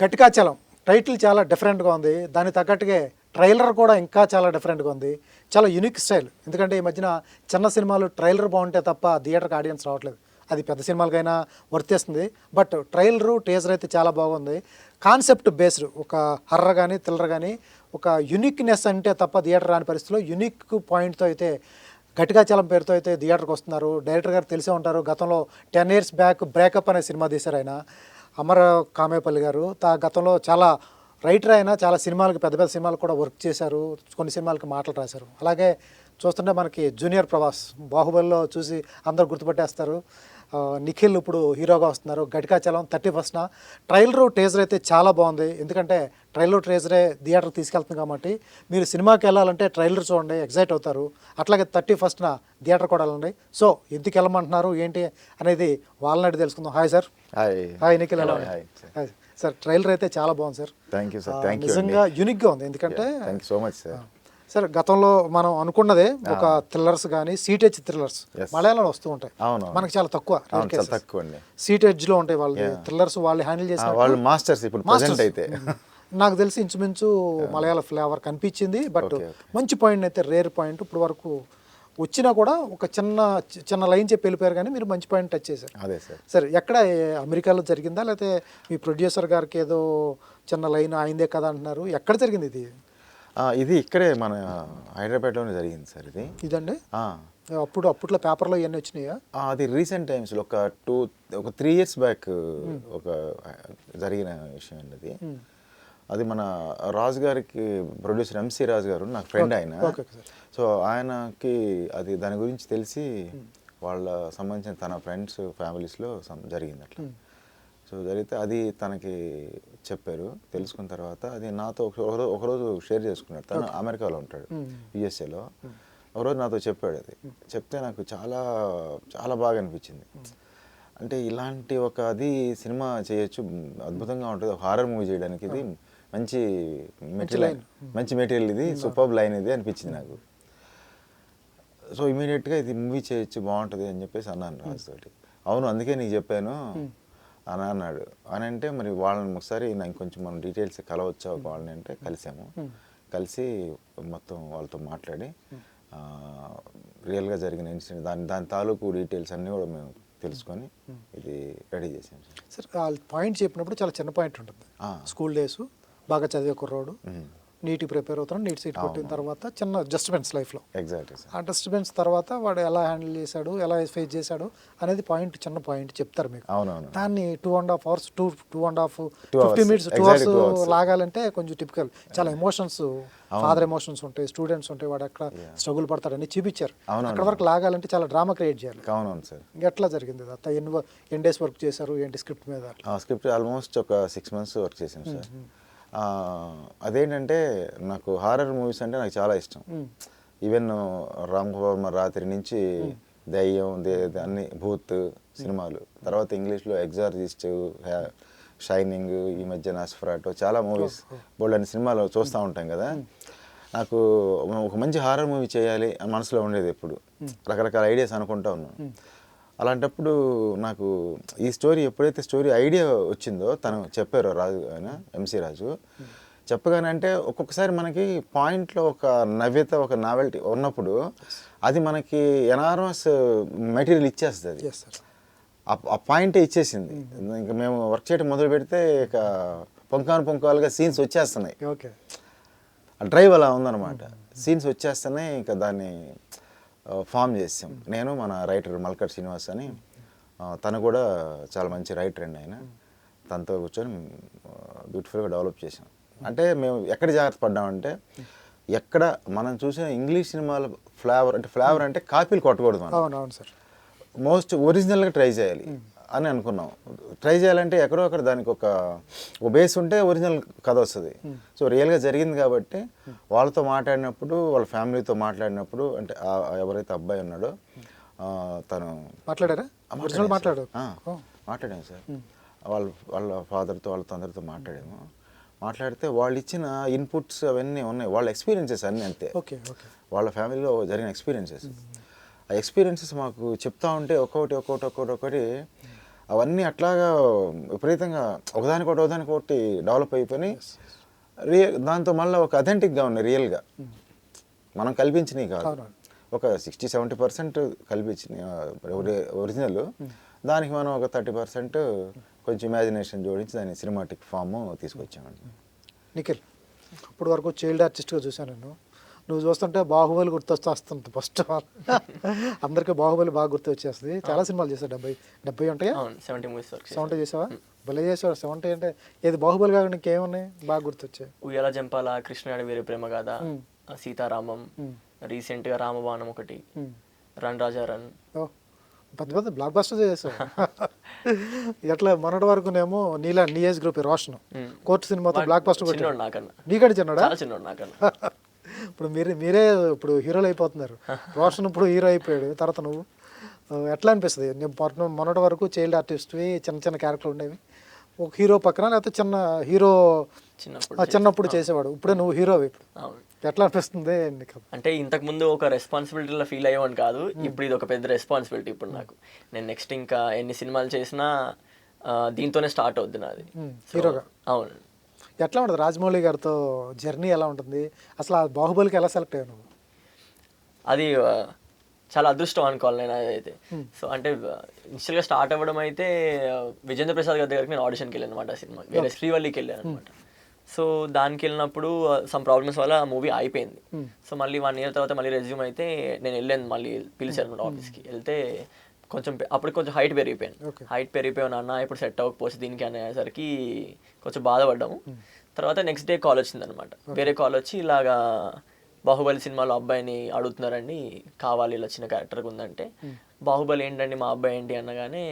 Ghatikachalam title చాలా డిఫరెంట్గా ఉంది. దానికి తగ్గట్టుగా ట్రైలర్ కూడా ఇంకా చాలా డిఫరెంట్గా ఉంది. చాలా యూనిక్ స్టైల్. ఎందుకంటే ఈ మధ్యన చిన్న సినిమాలు ట్రైలర్ బాగుంటే తప్ప థియేటర్కి ఆడియన్స్ రావట్లేదు. అది పెద్ద సినిమాలకైనా వర్తిస్తుంది. బట్ ట్రైలరు టీజర్ అయితే చాలా బాగుంది. కాన్సెప్ట్ బేస్డ్ ఒక హర్రర్ కానీ థ్రిల్లర్ కానీ ఒక యూనిక్నెస్ అంటే తప్ప థియేటర్ రాని పరిస్థితిలో యూనిక్ పాయింట్తో అయితే ఘటికాచలం పేరుతో అయితే థియేటర్కి వస్తున్నారు. డైరెక్టర్ గారు తెలిసే ఉంటారు. గతంలో 10 years బ్యాక్ బ్రేకప్ అనే సినిమా తీశారు ఆయన, అమర కామేపల్లి గారు. గతంలో చాలా రైటర్ అయినా చాలా సినిమాలకు పెద్ద పెద్ద సినిమాలకు కూడా వర్క్ చేశారు. కొన్ని సినిమాలకి మాటలు రాశారు. అలాగే చూస్తుంటే మనకి జూనియర్ ప్రభాస్ బాహుబలిలో చూసి అందరూ గుర్తుపట్టేస్తారు. నిఖిల్ ఇప్పుడు హీరోగా వస్తున్నారు. ఘటికాచలం 31న ట్రైలరు టీజర్ అయితే చాలా బాగుంది. ఎందుకంటే ట్రైలర్ టీజరే థియేటర్కి తీసుకెళ్తుంది కాబట్టి మీరు సినిమాకి వెళ్ళాలంటే ట్రైలర్ చూడండి, ఎగ్జైట్ అవుతారు. అట్లాగే 31న థియేటర్ కూడా వెళ్ళండి. సో ఎందుకు వెళ్ళమంటున్నారు ఏంటి అనేది వాళ్ళని తెలుసుకుందాం. Hi sir. హాయ్ నిఖిల్. ఎలా హాయ్ సార్. ట్రైలర్ అయితే చాలా బాగుంది సార్. Thank you sir. నిజంగా యూనిక్గా ఉంది. ఎందుకంటే thank you so much sir. Sir గతంలో మనం అనుకున్నదే ఒక థ్రిల్లర్స్ కానీ సీటెడ్జ్ థ్రిల్లర్స్ మలయాళంలో వస్తూ ఉంటాయి. మనకి చాలా తక్కువ సీటెడ్జ్లో ఉంటాయి. వాళ్ళు థ్రిల్లర్స్ వాళ్ళు హ్యాండిల్ చేసిన వాళ్ళు మాస్టర్స్. ఇప్పుడు ప్రెజెంట్ అయితే నాకు తెలిసి ఇంచుమించు మలయాళ ఫ్లేవర్ కనిపించింది. బట్ మంచి పాయింట్ అయితే రేర్ పాయింట్ ఇప్పుడు వరకు వచ్చినా కూడా ఒక చిన్న లైన్ చెప్పి వెళ్ళిపోయారు కానీ మీరు మంచి పాయింట్ టచ్ చేశారు. అదే సార్. సరే ఎక్కడ అమెరికాలో జరిగిందా లేకపోతే మీ ప్రొడ్యూసర్ గారికి ఏదో చిన్న లైన్ అయిందే కదా అంటున్నారు, ఎక్కడ జరిగింది ఇది? ఇది ఇక్కడే మన హైదరాబాద్లోనే జరిగింది సార్. ఇదండి అప్పట్లో పేపర్లో ఇవన్నీ వచ్చినాయా? అది రీసెంట్ టైమ్స్లో ఒక 3 years బ్యాక్ ఒక జరిగిన విషయం అండి అది. అది మన రాజు గారికి ప్రొడ్యూసర్ ఎంసీ రాజు గారు నాకు ఫ్రెండ్ ఆయన. సో ఆయనకి అది దాని గురించి తెలిసి వాళ్ళ సంబంధించిన తన ఫ్రెండ్స్ ఫ్యామిలీస్లో జరిగింది అట్లా. సో జరిగితే అది తనకి చెప్పారు. తెలుసుకున్న తర్వాత అది నాతో ఒకరోజు షేర్ చేసుకున్నాడు. తను అమెరికాలో ఉంటాడు, యుఎస్ఏలో. ఒకరోజు నాతో చెప్పాడు. అది చెప్తే నాకు చాలా చాలా బాగా అనిపించింది. అంటే ఇలాంటి అది సినిమా చేయొచ్చు, అద్భుతంగా ఉంటుంది. ఒక హారర్ మూవీ చేయడానికి ఇది మంచి మెటీరియల్, ఇది సూపర్ లైన్ ఇది అనిపించింది నాకు. సో ఇమీడియట్గా ఇది మూవీ చేయొచ్చు, బాగుంటుంది అని చెప్పేసి అన్నాను రాజుతోటి. అవును అందుకే నీకు చెప్పాను అని అన్నాడు. అని అంటే మరి వాళ్ళని ఒకసారి నాకు కొంచెం మనం డీటెయిల్స్ కలవచ్చా వాళ్ళని అంటే కలిసాము. కలిసి మొత్తం వాళ్ళతో మాట్లాడి రియల్గా జరిగిన ఇన్సిడెంట్ దాని తాలూకు డీటెయిల్స్ అన్నీ కూడా మేము తెలుసుకొని ఇది రెడీ చేసాం సార్. పాయింట్ చెప్పినప్పుడు చాలా చిన్న పాయింట్ ఉంటుంది. స్కూల్ డేస్ బాగా చదివే కుర్రోడు, నీట్కి ప్రిపేర్ అవుతాడు, నీట్ సీట్ కొట్టిన తర్వాత చిన్న డిస్టర్బెన్స్ లైఫ్లో. ఎగ్జాక్ట్లీ. ఆ డిస్టర్బెన్స్ తర్వాత వాడు ఎలా హ్యాండిల్ చేశాడు, ఎలా ఫేస్ చేశాడు అనేది పాయింట్, చిన్న పాయింట్ చెప్తారు మీకు. అవునవును. దాన్ని 2.5 hours 50 minutes 2 hours లాగాలంటే కొంచెం టిపికల్. చాలా ఎమోషన్స్, ఫాదర్ ఎమోషన్స్ ఉంటాయి, స్టూడెంట్స్ ఉంటాయి, వాడు ఎక్కడ స్ట్రగుల్ పడతాడని చూపించారు. అక్కడ వరకు లాగాలంటే చాలా డ్రామా క్రియేట్ చేయాలి. అవునవును సార్. ఎట్లా జరిగింది అంతా? ఎన్ని డేస్ వర్క్ చేశారు ఏంటి స్క్రిప్ట్ మీద? స్క్రిప్ట్ ఆల్మోస్ట్ ఒక 6 months వర్క్ చేసాం సార్. అదేంటంటే నాకు హారర్ మూవీస్ అంటే నాకు చాలా ఇష్టం. ఈవెన్ రామ్ గోపాల్ రాత్రి నుంచి దయ్యం అన్ని భూత్ సినిమాలు, తర్వాత ఇంగ్లీష్లో ఎగ్జార్జిస్ట్, షైనింగ్, ఈ మధ్య నాస్ఫరాటో, చాలా మూవీస్ బోల్డ్ అన్ని సినిమాలు చూస్తూ ఉంటాం కదా. నాకు ఒక మంచి హారర్ మూవీ చేయాలి అని మనసులో ఉండేది. ఎప్పుడు రకరకాల ఐడియాస్ అనుకుంటా ఉన్నాను. అలాంటప్పుడు నాకు ఈ స్టోరీ ఎప్పుడైతే ఐడియా వచ్చిందో తను చెప్పారో రాజు ఆయన, ఎంసీ రాజు చెప్పగానే, అంటే ఒక్కొక్కసారి మనకి పాయింట్లో ఒక నవ్యత, ఒక నావెల్టీ ఉన్నప్పుడు అది మనకి ఎనార్మస్ మెటీరియల్ ఇచ్చేస్తుంది. ఆ పాయింటే ఇచ్చేసింది. ఇంకా మేము వర్క్ చేయడం మొదలు పెడితే ఇక పొంకాలుగా సీన్స్ వచ్చేస్తున్నాయి. డ్రైవ్ అలా ఉందన్నమాట. సీన్స్ వచ్చేస్తున్నాయి. ఇంకా దాన్ని ఫామ్ చేసాం. నేను, మన రైటర్ మల్కర్ శ్రీనివాస్ అని, తను కూడా చాలా మంచి రైటర్ అండి ఆయన. తనతో కూర్చొని బ్యూటిఫుల్గా డెవలప్ చేసాం. అంటే మేము ఎక్కడ జాగ్రత్త పడ్డామంటే, ఎక్కడ మనం చూసిన ఇంగ్లీష్ సినిమాల ఫ్లేవర్ అంటే కాపీలు కొట్టకూడదు మనం. అవును సార్. మోస్ట్ ఒరిజినల్గా ట్రై చేయాలి అని అనుకున్నాం. ట్రై చేయాలంటే ఎక్కడో అక్కడ దానికి ఒక బేస్ ఉంటే ఒరిజినల్ కథ వస్తుంది. సో రియల్గా జరిగింది కాబట్టి వాళ్ళతో మాట్లాడినప్పుడు, వాళ్ళ ఫ్యామిలీతో మాట్లాడినప్పుడు, అంటే ఎవరైతే అబ్బాయి ఉన్నాడో తను మాట్లాడాము సార్. వాళ్ళ ఫాదర్తో, వాళ్ళతో అందరితో మాట్లాడితే వాళ్ళు ఇచ్చిన ఇన్పుట్స్ అవన్నీ ఉన్నాయి. వాళ్ళ ఎక్స్పీరియన్సెస్ అన్నీ అంతే. వాళ్ళ ఫ్యామిలీలో జరిగిన ఎక్స్పీరియన్సెస్, ఆ ఎక్స్పీరియన్సెస్ మాకు చెప్తా ఉంటే ఒక్కొక్కటి అవన్నీ అట్లాగా విపరీతంగా ఒకదానికొకటి డెవలప్ అయిపోయి దాంతో మళ్ళీ ఒక అథెంటిక్గా ఉన్నాయి రియల్గా, మనం కల్పించినవి కాదు. అవునవును. ఒక 60-70% కల్పించినవి ఒరిజినల్, దానికి మనం ఒక 30% కొంచెం ఇమాజినేషన్ జోడించి దాన్ని సినిమాటిక్ ఫామ్ తీసుకొచ్చామండి. నిఖిల్, ఇప్పుడు వరకు చైల్డ్ ఆర్టిస్ట్గా చూశాను నేను. నువ్వు చూస్తుంటే బాహుబలి గుర్తొస్తుంది ఫస్ట్ ఆఫ్ ఆల్. అందరికీ బాహుబలి బాగా గుర్తు వచ్చేస్తుంది. చాలా సినిమాలు చేశావు, 70 ఉంటాయా? 70 మూవీస్ వరకు 70 చేసావా? భలే చేసావు. 70 అంటే ఏది బాహుబలి కాకుండా ఇంకేమున్నాయి బాగా గుర్తొచ్చాయి? ఉయ్యాల జంపాల, కృష్ణుడి వీరి ప్రేమ గాథ, సీతారామం, రీసెంట్గా రామబాణం ఒకటి, రన్ రాజా రన్. ఓ, పెద్ద పెద్ద బ్లాక్ బస్టర్ చేసావు. ఎట్లా మొన్నటి వరకునేమో నీ ఏజ్ గ్రూప్ రోషన్ కోర్టు సినిమాతో బ్లాక్ బస్టర్ కొట్టాడు. చిన్నోడు నాకన్నా, నీకంటే చిన్నడా? చాలా చిన్నోడు నాకన్నా. ఇప్పుడు మీరే ఇప్పుడు హీరోలు అయిపోతున్నారు. రోషన్ ఇప్పుడు హీరో అయిపోయాడు, తర్వాత నువ్వు. ఎట్లా అనిపిస్తుంది? నేను మొన్నటి వరకు చైల్డ్ ఆర్టిస్ట్వి, చిన్న చిన్న క్యారెక్టర్లు ఉండేవి, ఒక హీరో పక్కన, లేకపోతే చిన్న హీరో చిన్నప్పుడు చేసేవాడు, ఇప్పుడే నువ్వు హీరోవి. ఇప్పుడు అవును. ఎట్లా అనిపిస్తుంది నీకు? అంటే ఇంతకు ముందు ఒక రెస్పాన్సిబిలిటీలో ఫీల్ అయ్యేవాడిని కాదు, ఇప్పుడు ఇది ఒక పెద్ద రెస్పాన్సిబిలిటీ ఇప్పుడు నాకు. నేను నెక్స్ట్ ఇంకా ఎన్ని సినిమాలు చేసినా దీంతోనే స్టార్ట్ అవుద్ది నాది హీరోగా. అవును. ఎట్లా ఉంటుంది రాజమౌళి గారితో జర్నీ? ఎలా ఉంటుంది అసలు? ఆ బాహుబలికి ఎలా సెలెక్ట్ అయ్యావు నువ్వు? అది చాలా అదృష్టం అనుకోవాలి నేను అదైతే. సో అంటే ఇనిషియల్గా స్టార్ట్ అవ్వడం అయితే విజేంద్ర ప్రసాద్ గారి దగ్గరికి నేను ఆడిషన్కి వెళ్ళాను అనమాట. సినిమా వేరే శ్రీవల్లికి వెళ్ళాను అనమాట. సో దానికి వెళ్ళినప్పుడు సమ్ ప్రాబ్లమ్స్ వల్ల ఆ మూవీ అయిపోయింది. సో మళ్ళీ 1 year తర్వాత మళ్ళీ రెజ్యూమ్ అయితే నేను వెళ్ళాను, మళ్ళీ పిలిచాను అనమాట ఆఫీస్కి. వెళ్తే అప్పుడు కొంచెం హైట్ పెరిగిపోయాను అన్న, ఇప్పుడు సెట్ అవ్వకపోతే దీనికి అనేసరికి కొంచెం బాధపడ్డాము. తర్వాత నెక్స్ట్ డే కాల్ వచ్చిందనమాట, వేరే కాల్ వచ్చి ఇలాగా బాహుబలి సినిమాలో అబ్బాయిని అడుగుతున్నారండి, కావాలి ఇలా చిన్న క్యారెక్టర్ ఉందంటే, బాహుబలి ఏంటండి మా అబ్బాయి ఏంటి అనగానే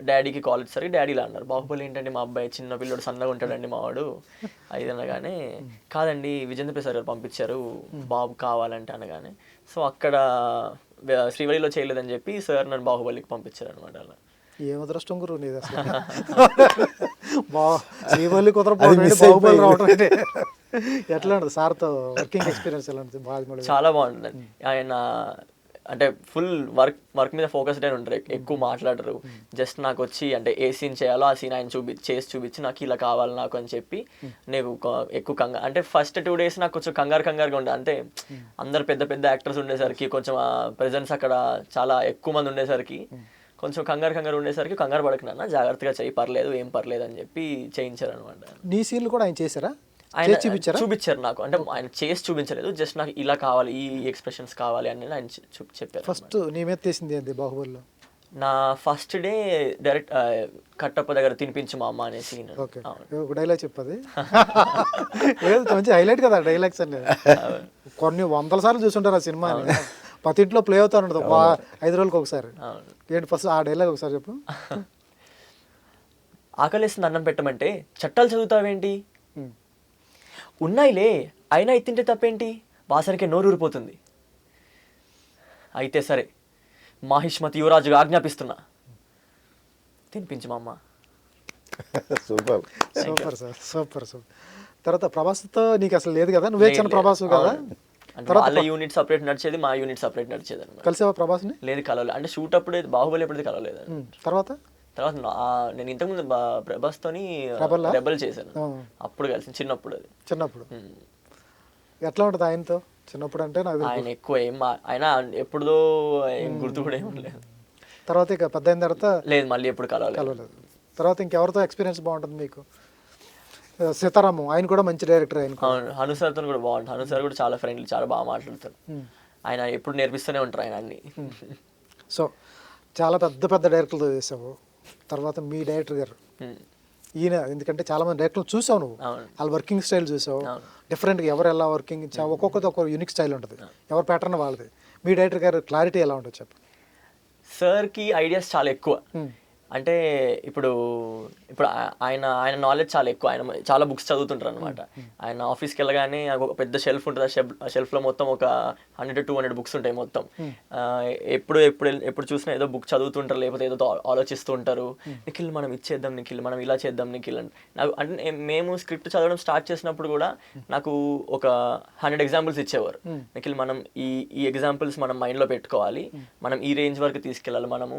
డాడీకి కాల్ వచ్చేసరికి డాడీ ఇలా అన్నారు, బాహుబలి ఏంటండి మా అబ్బాయి చిన్న పిల్లడు సన్నగా ఉంటాడండి మావాడు అది అనగానే, కాదండి విజేంద్ర ప్రసాద్ గారు పంపించారు బాబు కావాలంటే అనగానే, సో అక్కడ శ్రీవల్లిలో చేయలేదని చెప్పి సార్ నన్ను బాహుబలికి పంపించారు అనమాట. అలా ఏం అదృష్టం గురు నీది అసలు. శ్రీవల్లి కుదరపోవడం, బాహుబలి రావడం అంటే ఎట్లా ఉంటుంది? సార్తో వర్కింగ్ ఎక్స్పీరియన్స్ ఎలా ఉంటుంది? చాలా బాగుంటుందండి. ఆయన అంటే ఫుల్ వర్క్ మీద ఫోకస్డ్ అని ఉంటారు, ఎక్కువ మాట్లాడరు. జస్ట్ నాకు వచ్చి అంటే ఏ సీన్ చేయాలో ఆ సీన్ ఆయన చేసి చూపించి నాకు ఇలా కావాలి నాకు అని చెప్పి, నేను ఎక్కువ అంటే ఫస్ట్ 2 days నాకు కొంచెం కంగారుగా ఉండే. అంటే అందరు పెద్ద పెద్ద యాక్టర్స్ ఉండేసరికి, కొంచెం ప్రెజెన్స్ అక్కడ చాలా ఎక్కువ మంది ఉండేసరికి కొంచెం కంగారు ఉండేసరికి, కంగారు పడకనన్నా జాగ్రత్తగా చేయి, పర్లేదు ఏం పర్లేదు అని చెప్పి చేయించారు అనమాట. నీ సీన్లు కూడా ఆయన చేశారా? ఆయన చూపించారు నాకు, అంటే ఆయన చేసి చూపించలేదు, జస్ట్ నాకు ఇలా కావాలి, ఈ ఎక్స్ప్రెషన్స్ కావాలి అని ఆయన చెప్పారు. ఫస్ట్ నీ మీద తీసింది ఏంటి బాహుబలిలో? నా ఫస్ట్ డే డైరెక్ట్ కట్టప్ప దగ్గర తినిపించు మా అమ్మ అనే సీన్. ఓకే, ఒక డైలాగ్ చెప్పది. మంచి హైలైట్ కదా డైలాగ్స్ అనేది. కొన్ని 100 సార్లు చూసుంటారు ఆ సినిమా, ప్రతి ఇంట్లో ప్లే అవుతా ఉంటుంది 5 రోజులకు ఒకసారి. ఏంటి ఫస్ట్ ఆ డైలాగ్ ఒకసారి చెప్పు. ఆకలిస్తుంది అన్నం పెట్టమంటే చట్టాలు చదువుతావేంటి, ఉన్నాయిలే అయినా తింటే తప్పేంటి, వాసనకే నోరూరిపోతుంది, అయితే సరే మాహిష్మతి యువరాజుగా ఆజ్ఞాపిస్తున్నా, తినిపించు మా అమ్మ. Super super sir, super. తర్వాత ప్రభాస్తో నీకు అసలు లేదు కదా, నువ్వే చిన్న ప్రభాస్ కదా? వాళ్ళ యూనిట్ సపరేట్ నడిచేది, మా యూనిట్ సపరేట్ నడిచేది అనమాట. కలిసావా ప్రభాస్ని? లేదు, కలవలేదు. అంటే షూట్ అప్పుడు బాహుబలి ఎప్పుడు కలవలేదు. తర్వాత నేను ఇంతకుముందు ప్రభాస్తోని రెబల్ చేశాను, అప్పుడు కలిసి చిన్నప్పుడు. ఎట్లా ఉంటుంది ఆయనతో చిన్నప్పుడు? అంటే నాకు ఆయన ఎక్కువ ఆయన ఎప్పుడుదో గుర్తు కూడా ఏమి లేదు. తర్వాత ఇక పెద్ద అయిన తర్వాత లేదు, మళ్ళీ ఎప్పుడు కలవలేదు. తర్వాత ఇంకెవరితో ఎక్స్పీరియన్స్ బాగుంటుంది మీకు? సీతారామం ఆయన కూడా మంచి డైరెక్టర్. ఆయన హను సార్తో కూడా బాగుంటుంది. హను సార్ కూడా చాలా ఫ్రెండ్లీ, చాలా బాగా మాట్లాడతారు. ఆయన ఎప్పుడు నేర్పిస్తూనే ఉంటారు ఆయన అన్ని. సో చాలా పెద్ద డైరెక్టర్తో చేసావు. తర్వాత మీ డైరెక్టర్ గారు ఈయన, ఎందుకంటే చాలా మంది డైరెక్టర్లు చూసావు నువ్వు, వాళ్ళ వర్కింగ్ స్టైల్ చూసావు, డిఫరెంట్గా ఎవరు ఎలా వర్కింగ్, ఒక్కొక్కటి ఒక యూనిక్ స్టైల్ ఉంటుంది, ఎవరి ప్యాటర్న్ వాళ్ళది. మీ డైరెక్టర్ గారు క్లారిటీ ఎలా ఉంటుంది చెప్పు. సార్కి ఐడియాస్ చాలా ఎక్కువ. అంటే ఇప్పుడు ఆయన నాలెడ్జ్ చాలా ఎక్కువ. ఆయన చాలా బుక్స్ చదువుతుంటారు అనమాట. ఆయన ఆఫీస్కి వెళ్ళగానే ఒక పెద్ద షెల్ఫ్ ఉంటుంది, ఆ షెల్ఫ్లో మొత్తం ఒక 100 to 200 బుక్స్ ఉంటాయి మొత్తం. ఎప్పుడు చూసినా ఏదో బుక్ చదువుతుంటారు, లేకపోతే ఏదో ఆలోచిస్తూ ఉంటారు. నిఖిల్ మనం ఇచ్చేద్దాం, నిఖిల్ మనం ఇలా చేద్దాం నిఖిల్ అని. నాకు అంటే మేము స్క్రిప్ట్ చదవడం స్టార్ట్ చేసినప్పుడు కూడా నాకు ఒక 100 examples ఇచ్చేవారు. నిఖిల్ మనం ఈ ఎగ్జాంపుల్స్ మనం మైండ్లో పెట్టుకోవాలి, మనం ఈ రేంజ్ వరకు తీసుకెళ్ళాలి, మనము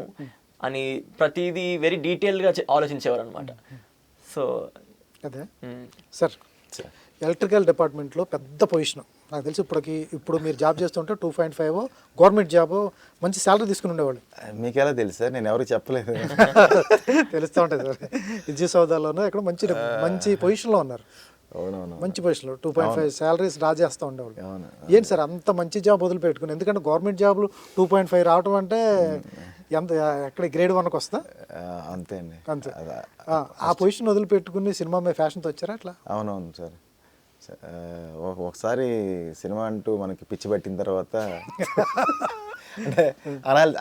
అని ప్రతిదీ వెరీ డీటెయిల్గా ఆలోచించేవారు అనమాట. సో అదే సార్, ఎలక్ట్రికల్ డిపార్ట్మెంట్లో పెద్ద పొజిషన్ నాకు తెలిసి ఇప్పుడు మీరు జాబ్ చేస్తుంటే 2.5 గవర్నమెంట్ జాబ్ మంచి శాలరీ తీసుకుని ఉండేవాళ్ళు. మీకు ఎలా తెలుసు సార్? నేను ఎవరికి చెప్పలేదు. తెలుస్తూ ఉంటుంది సార్. విద్యుత్ సౌదాల్లోనూ ఇక్కడ మంచి పొజిషన్లో ఉన్నారు. అవునవును, మంచి పొజిషన్లో 2.5 శాలరీస్ రాజేస్తూ ఉండేవాళ్ళు. అవును. ఏంటి సార్ అంత మంచి జాబ్ వదిలిపెట్టుకుని? ఎందుకంటే గవర్నమెంట్ జాబ్లు 2.5 రావటం అంటే ఎంత, ఎక్కడ గ్రేడ్ 1కి వస్తా అంతే అండి. అంతే. ఆ పొజిషన్ వదిలిపెట్టుకుని సినిమా మీద ఫ్యాషన్తో వచ్చారా అట్లా? అవునవును సార్. ఒకసారి సినిమా అంటూ మనకి పిచ్చి పట్టిన తర్వాత అంటే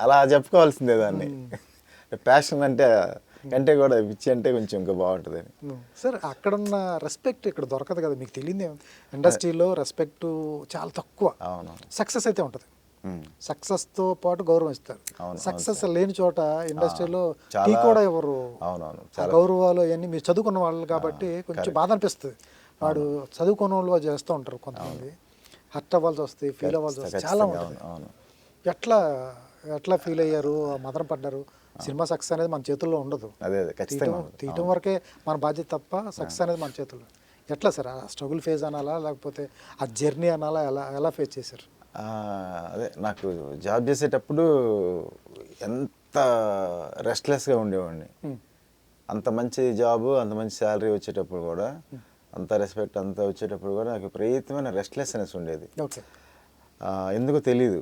అలా చెప్పుకోవాల్సిందే దాన్ని. ప్యాషన్ కంటే కూడా పిచ్చి అంటే కొంచెం ఇంకా బాగుంటుంది. సార్ అక్కడున్న రెస్పెక్ట్ ఇక్కడ దొరకదు కదా, మీకు తెలియదు. ఇండస్ట్రీలో రెస్పెక్ట్ చాలా తక్కువ. అవును. సక్సెస్ అయితే ఉంటుంది, సక్సెస్తో పాటు గౌరవం ఇస్తారు. సక్సెస్ లేని చోట ఇండస్ట్రీలో టీ కూడా ఎవరు. అవునవును. గౌరవాలు అవన్నీ మీరు చదువుకున్న వాళ్ళు కాబట్టి కొంచెం బాధ అనిపిస్తుంది. వాడు చదువుకున్న వాళ్ళు చేస్తూ ఉంటారు, కొంతమంది హర్ట్ అవ్వాల్సి వస్తుంది, ఫీల్ అవ్వాల్సి వస్తుంది, చాలా ఉంటుంది. ఎట్లా ఫీల్ అయ్యారు, మదన పడ్డారు? సినిమా సక్సెస్ అనేది మన చేతుల్లో ఉండదు. తీయటం వరకే మన బాధ్యత తప్ప సక్సెస్ అనేది మన చేతుల్లో. ఎట్లా సార్ ఆ స్ట్రగుల్ ఫేజ్ అనాలా, లేకపోతే ఆ జర్నీ అనాలా, ఎలా ఫేస్ చేశారు? అదే నాకు జాబ్ చేసేటప్పుడు ఎంత రెస్ట్లెస్గా ఉండేవాడిని. అంత మంచి జాబు, అంత మంచి శాలరీ వచ్చేటప్పుడు కూడా, అంత రెస్పెక్ట్ అంతా వచ్చేటప్పుడు కూడా నాకు విపరీతమైన రెస్ట్లెస్నెస్ ఉండేది. ఎందుకో తెలీదు.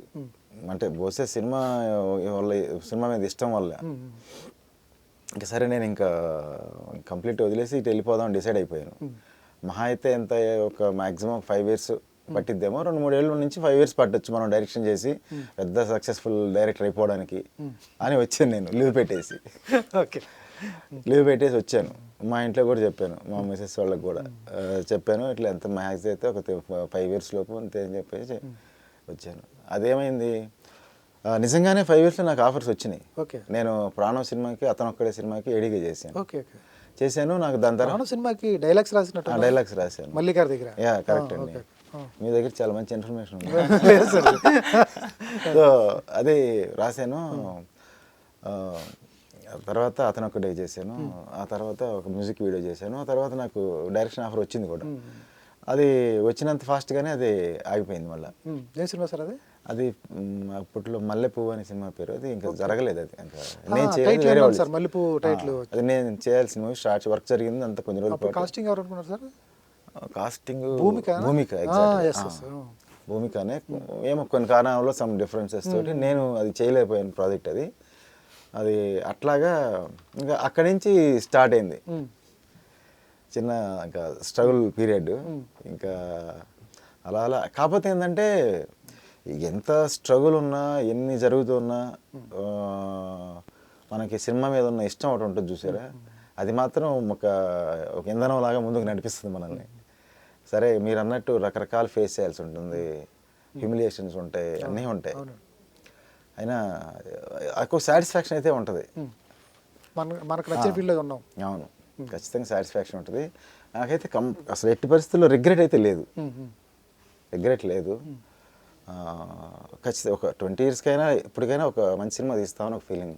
అంటే బహుశా సినిమా మీద ఇష్టం వల్ల. ఇంకా సరే నేను ఇంకా కంప్లీట్ వదిలేసి ఇటు వెళ్ళిపోదాం డిసైడ్ అయిపోయాను. మహా అయితే ఎంత ఒక మ్యాక్సిమం 5 years పట్టిద్దేమో, 2-3 ఏళ్ళ నుంచి 5 years పట్టొచ్చు మనం డైరెక్షన్ చేసి పెద్ద సక్సెస్ఫుల్ డైరెక్టర్ అయిపోవడానికి అని వచ్చాను నేను లీవ్ పెట్టేసి. ఓకే, లీవ్ పెట్టేసి వచ్చాను. మా ఇంట్లో కూడా చెప్పాను, మా మిసెస్ వాళ్ళకి కూడా చెప్పాను, ఇట్లా ఎంత మ్యాక్స్ అయితే ఒక 5 years లోపు అంతే అని చెప్పేసి వచ్చాను. అదేమైంది, నిజంగానే 5 yearsలో నాకు ఆఫర్స్ వచ్చినాయి. ఓకే. నేను ప్రాణం సినిమాకి, అతను ఒక్కడే సినిమాకి ఏడీగా చేశాను. ఓకే. చేశాను. నాకు దాని తర్వాత సినిమాకి డైలాగ్స్ రాసినట్టు, డైలాగ్స్ రాశాను మల్లికార్ దగ్గర. యా కరెక్ట్ అండి. మీ దగ్గర చాలా మంచి ఇన్ఫర్మేషన్ ఉంది. సో అది రాశాను. తర్వాత అతను ఒక్కడే చేశాను. ఆ తర్వాత ఒక మ్యూజిక్ వీడియో చేశాను. ఆ తర్వాత నాకు డైరెక్షన్ ఆఫర్ వచ్చింది కూడా. అది వచ్చినంత ఫాస్ట్గానే అది ఆగిపోయింది మళ్ళీ. ఏ సినిమా సార్ అది? అది అప్పట్లో మల్లెపువ్వు అనే సినిమా పేరు. అది ఇంకా జరగలేదు. అది ఇంకా నేను చేయాల్సిన మూవీ స్టార్ట్ వర్క్ జరిగింది అంత కొన్ని రోజులు. కాస్టింగ్ ఎవరు అనుకున్నారు సార్? కాస్టింగ్ భూమికనే. ఏమో కొన్ని కారణాలలో సమ్ డిఫరెన్సెస్ తోటి నేను అది చేయలేకపోయాను ప్రాజెక్ట్. అది అట్లాగా ఇంకా అక్కడి నుంచి స్టార్ట్ అయింది చిన్న ఇంకా స్ట్రగుల్ పీరియడ్. ఇంకా అలా కాకపోతే ఏంటంటే ఎంత స్ట్రగుల్ ఉన్నా, ఎన్ని జరుగుతున్నా, మనకి సినిమా మీద ఉన్న ఇష్టం ఒకటి ఉంటుంది చూసారా, అది మాత్రం ఒక ఇంధనం లాగా ముందుకు నడిపిస్తుంది మనల్ని. సరే మీరు అన్నట్టు రకరకాల ఫేస్ చేయాల్సి ఉంటుంది, హ్యూమిలియేషన్స్ ఉంటాయి, అన్నీ ఉంటాయి. అయినా ఒక సాటిస్ఫాక్షన్ అయితే ఉంటుంది. మనకు నచ్చిన ఫీల్డ్లో ఉన్నాం. అవును, ఖచ్చితంగా సాటిస్ఫాక్షన్ ఉంటుంది. నాకైతే అసలు ఎట్టి పరిస్థితుల్లో రిగ్రెట్ అయితే లేదు. ఖచ్చితంగా ఒక 20 yearsకైనా ఇప్పటికైనా ఒక మంచి సినిమా తీస్తామని ఒక ఫీలింగ్.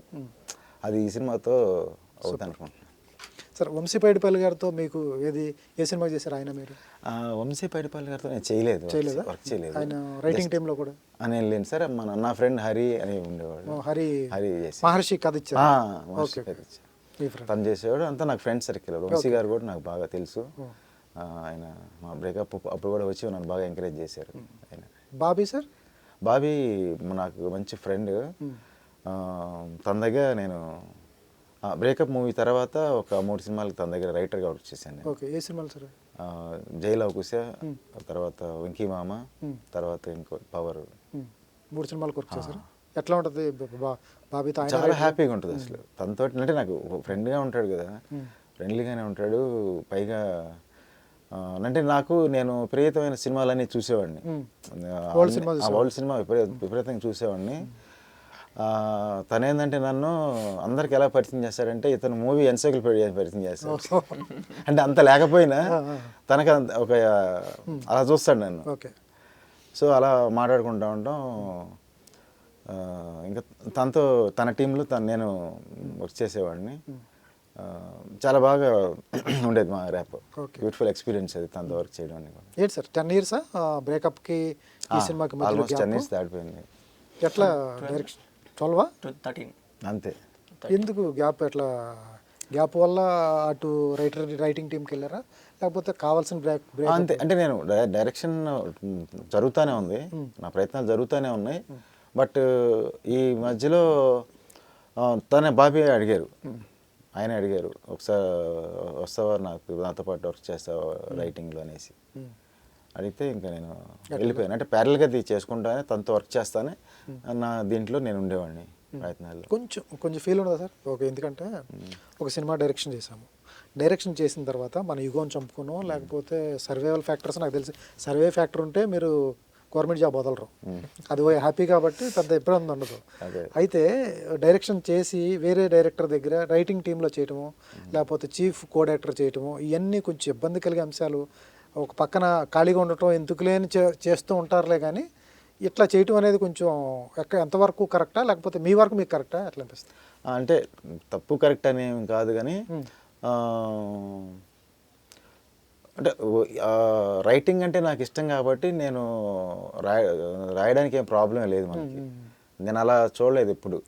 అది ఈ సినిమాతో అవుతుంది అనుకుంటున్నాను. సార్ వంశీ పైడిపల్లి గారితో మీకు ఏ సినిమా చేశారు ఆయన మీరు? వంశీ పైడిపల్లి గారితో నేను చేయలేదు, వర్క్ చేయలేదు. ఆయన రైటింగ్ టీంలో కూడా అని లేదు సార్. నా ఫ్రెండ్ హరి అని ఉండేవాడు. హరి చేసి మహర్షి కథ ఇచ్చారు. తను చేసేవాడు. అంతా నాకు ఫ్రెండ్ సర్కిల్. వంశీ గారు కూడా నాకు బాగా తెలుసు. ఆయన మా బ్రేకప్ అప్పుడు కూడా వచ్చి నన్ను బాగా ఎంకరేజ్ చేశారు. ఆయన బాబీ సార్, బాబీ నాకు మంచి ఫ్రెండ్. తన దగ్గర నేను బ్రేకప్ మూవీ తర్వాత ఒక 3 సినిమాలకు తన దగ్గర రైటర్గా వర్క్ చేశాను. ఓకే, ఏ సినిమాలు సార్? జైలు అవకుశ, తర్వాత వెంకీ మామ, తర్వాత ఇంకో పవర్. 3 సినిమాలకు వర్క్ చేశారు. ఎట్లా ఉంటుంది బాబీతో? చాలా హ్యాపీగా ఉంటుంది అసలు తనతో. అంటే నాకు ఫ్రెండ్గా ఉంటాడు కదా, ఫ్రెండ్లీగానే ఉంటాడు. పైగా అంటే నేను విపరీతమైన సినిమాలన్నీ చూసేవాడిని. వరల్డ్ సినిమా విపరీతంగా చూసేవాడిని. తనేందంటే నన్ను అందరికి ఎలా పరిచయం చేస్తాడంటే, ఇతను మూవీ ఎన్సైక్లోపీడియా పరిచయం చేస్తాడు. అంటే అంత లేకపోయినా తనకు ఒక అలా చూస్తాడు నన్ను. ఓకే. సో అలా మాట్లాడుకుంటూ ఉంటాం. ఇంకా తనతో తన టీంలో నేను వర్క్ చేసేవాడిని. చాలా బాగా ఉండేది మా ర్యాప్. బ్యూటిఫుల్ ఎక్స్పీరియన్స్ అది తనతో వర్క్ చేయడం అని. ఏంటి సార్ 10 ఇయర్సా బ్రేకప్కి ఈ సినిమాకి మధ్యలో ఆల్మోస్ట్ gap? 10 years దాటిపోయింది. ఎట్లా డైరెక్షన్ 12 13 అంతే. ఎందుకు గ్యాప్? ఎట్లా గ్యాప్ వల్ల అటు రైటింగ్ టీంకి వెళ్ళారా లేకపోతే కావాల్సిన బ్రేక్? అంతే, అంటే నేను డైరెక్షన్ జరుగుతూనే ఉంది, నా ప్రయత్నాలు జరుగుతూనే ఉన్నాయి. బట్ ఈ మధ్యలో తనే బాబీ అడిగారు, ఆయన అడిగారు ఒకసారి వస్తావా నాతో పాటు వర్క్ చేస్తావా రైటింగ్లో అనేసి అడిగితే ఇంకా నేను వెళ్ళిపోయాను. అంటే ప్యారల్గా అది చేసుకుంటానే తనతో వర్క్ చేస్తానే నా దీంట్లో నేను ఉండేవాడిని ప్రయత్నాల్లో. కొంచెం ఫీల్ ఉండదా సార్? ఓకే, ఎందుకంటే ఒక సినిమా డైరెక్షన్ చేసాము, డైరెక్షన్ చేసిన తర్వాత మన యుగోని చంపుకునో లేకపోతే సర్వైవల్ ఫ్యాక్టర్స్, నాకు తెలిసి సర్వే ఫ్యాక్టర్ ఉంటే మీరు గవర్నమెంట్ జాబ్ వదలరు, అది హ్యాపీ కాబట్టి పెద్ద ఇబ్బంది ఉండదు. అయితే డైరెక్షన్ చేసి వేరే డైరెక్టర్ దగ్గర రైటింగ్ టీంలో చేయటము లేకపోతే చీఫ్ కో డైరెక్టర్ చేయటము ఇవన్నీ కొంచెం ఇబ్బంది కలిగే అంశాలు. ఒక పక్కన ఖాళీగా ఉండటం ఎందుకు లేని చేస్తూ ఉంటారులే, కానీ ఇట్లా చేయటం అనేది కొంచెం ఎంతవరకు కరెక్టా లేకపోతే మీ వరకు మీకు కరెక్టా ఎట్లా అనిపిస్తుంది? అంటే తప్పు కరెక్ట్ అనేం కాదు, కానీ అంటే రైటింగ్ అంటే నాకు ఇష్టం కాబట్టి నేను రాయడానికి ఏం ప్రాబ్లం లేదు మనకి. నేను అలా చూడలేదు ఎప్పుడు.